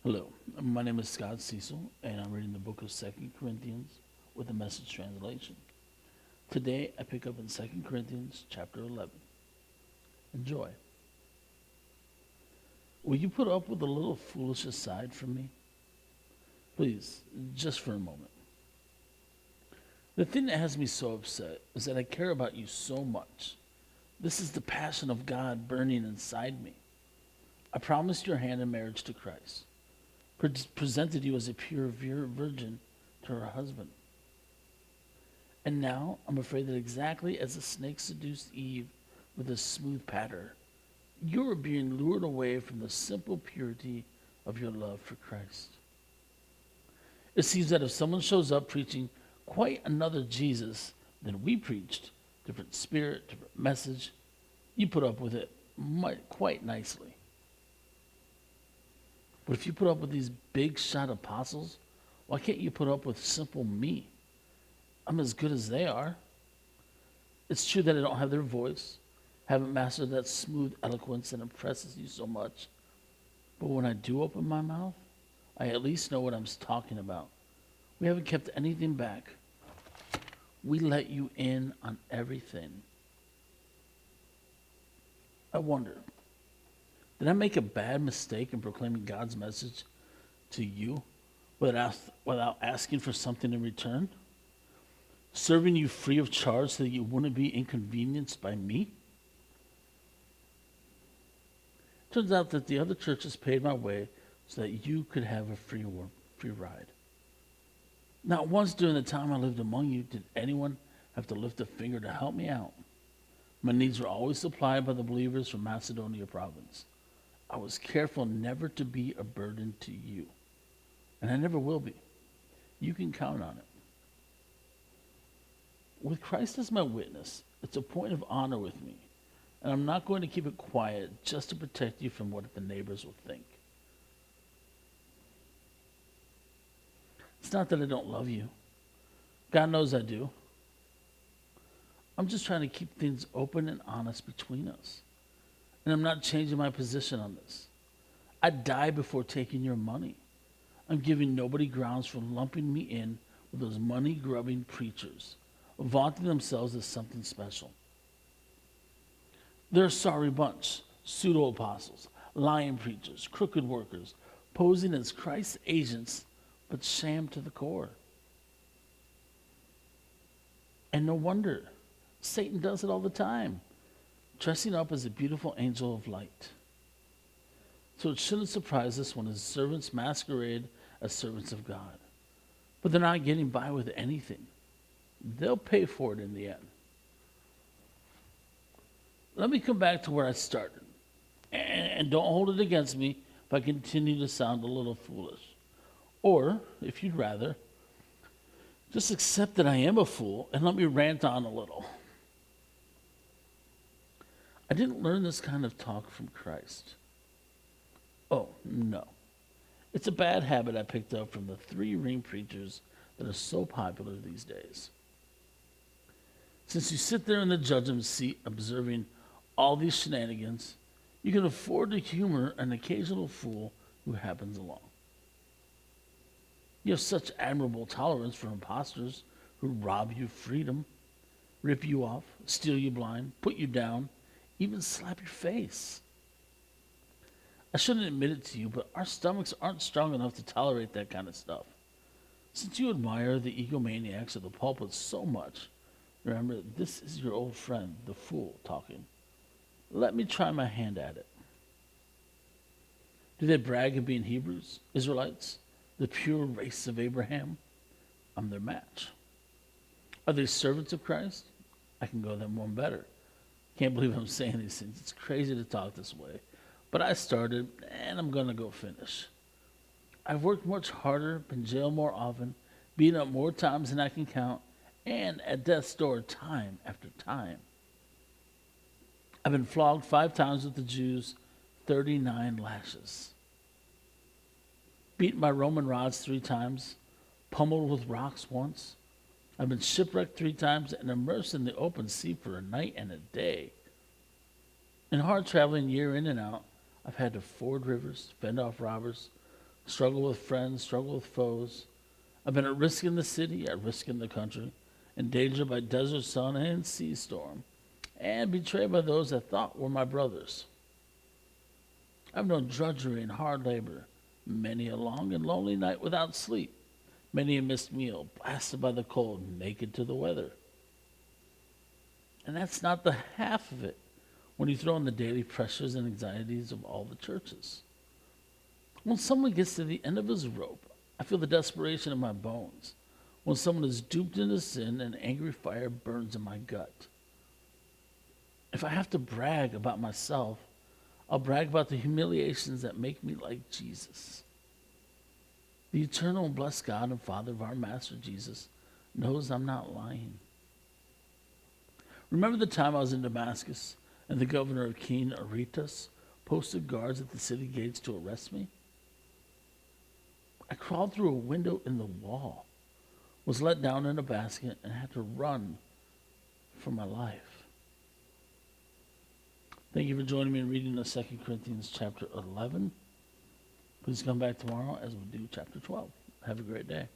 Hello, my name is Cecil, and I'm reading the book of Second Corinthians with the Message translation. Today, I pick up in Second Corinthians chapter 11. Enjoy. Will you put up with a little foolish aside from me? Please, just for a moment. The thing that has me so upset is that I care about you so much. This is the passion of God burning inside me. I promised your hand in marriage to Christ. Presented you as a pure virgin to her husband. And now I'm afraid that exactly as the snake seduced Eve with a smooth patter, you are being lured away from the simple purity of your love for Christ. It seems that if someone shows up preaching quite another Jesus than we preached, different spirit, different message, you put up with it quite nicely. But if you put up with these big shot apostles, why can't you put up with simple me? I'm as good as they are. It's true that I don't have their voice, haven't mastered that smooth eloquence that impresses you so much. But when I do open my mouth, I at least know what I'm talking about. We haven't kept anything back. We let you in on everything. I wonder, did I make a bad mistake in proclaiming God's message to you without asking for something in return? Serving you free of charge so that you wouldn't be inconvenienced by me? Turns out that the other churches paid my way so that you could have a free ride. Not once during the time I lived among you did anyone have to lift a finger to help me out. My needs were always supplied by the believers from Macedonia province. I was careful never to be a burden to you. And I never will be. You can count on it. With Christ as my witness, it's a point of honor with me. And I'm not going to keep it quiet just to protect you from what the neighbors will think. It's not that I don't love you. God knows I do. I'm just trying to keep things open and honest between us. And I'm not changing my position on this. I'd die before taking your money. I'm giving nobody grounds for lumping me in with those money-grubbing preachers, vaunting themselves as something special. They're a sorry bunch, pseudo-apostles, lying preachers, crooked workers, posing as Christ's agents, but sham to the core. And no wonder. Satan does it all the time, dressing up as a beautiful angel of light. So it shouldn't surprise us when his servants masquerade as servants of God. But they're not getting by with anything. They'll pay for it in the end. Let me come back to where I started. And don't hold it against me if I continue to sound a little foolish. Or, if you'd rather, just accept that I am a fool and let me rant on a little. I didn't learn this kind of talk from Christ. Oh, no. It's a bad habit I picked up from the three-ring preachers that are so popular these days. Since you sit there in the judgment seat observing all these shenanigans, you can afford to humor an occasional fool who happens along. You have such admirable tolerance for impostors who rob you of freedom, rip you off, steal you blind, put you down, even slap your face. I shouldn't admit it to you, but our stomachs aren't strong enough to tolerate that kind of stuff. Since you admire the egomaniacs of the pulpit so much, remember, this is your old friend, the fool, talking. Let me try my hand at it. Do they brag of being Hebrews, Israelites, the pure race of Abraham? I'm their match. Are they servants of Christ? I can go them one better. Can't believe I'm saying these things. It's crazy to talk this way. But I started, and I'm going to go finish. I've worked much harder, been jailed more often, beaten up more times than I can count, and at death's door time after time. I've been flogged 5 times with the Jews, 39 lashes. Beaten by Roman rods 3 times, pummeled with rocks once. I've been shipwrecked 3 times and immersed in the open sea for a night and a day. In hard traveling year in and out, I've had to ford rivers, fend off robbers, Struggle with friends, struggle with foes. I've been at risk in the city, at risk in the country, in danger by desert sun and sea storm, and betrayed by those I thought were my brothers. I've known drudgery and hard labor, many a long and lonely night without sleep, many a missed meal, blasted by the cold, naked to the weather. And that's not the half of it when you throw in the daily pressures and anxieties of all the churches. When someone gets to the end of his rope, I feel the desperation in my bones. When someone is duped into sin, an angry fire burns in my gut. If I have to brag about myself, I'll brag about the humiliations that make me like Jesus. The eternal and blessed God and Father of our Master Jesus knows I'm not lying. Remember the time I was in Damascus and the governor of King Aretas posted guards at the city gates to arrest me? I crawled through a window in the wall, was let down in a basket, and had to run for my life. Thank you for joining me in reading the 2 Corinthians chapter 11. Please come back tomorrow as we do chapter 12. Have a great day.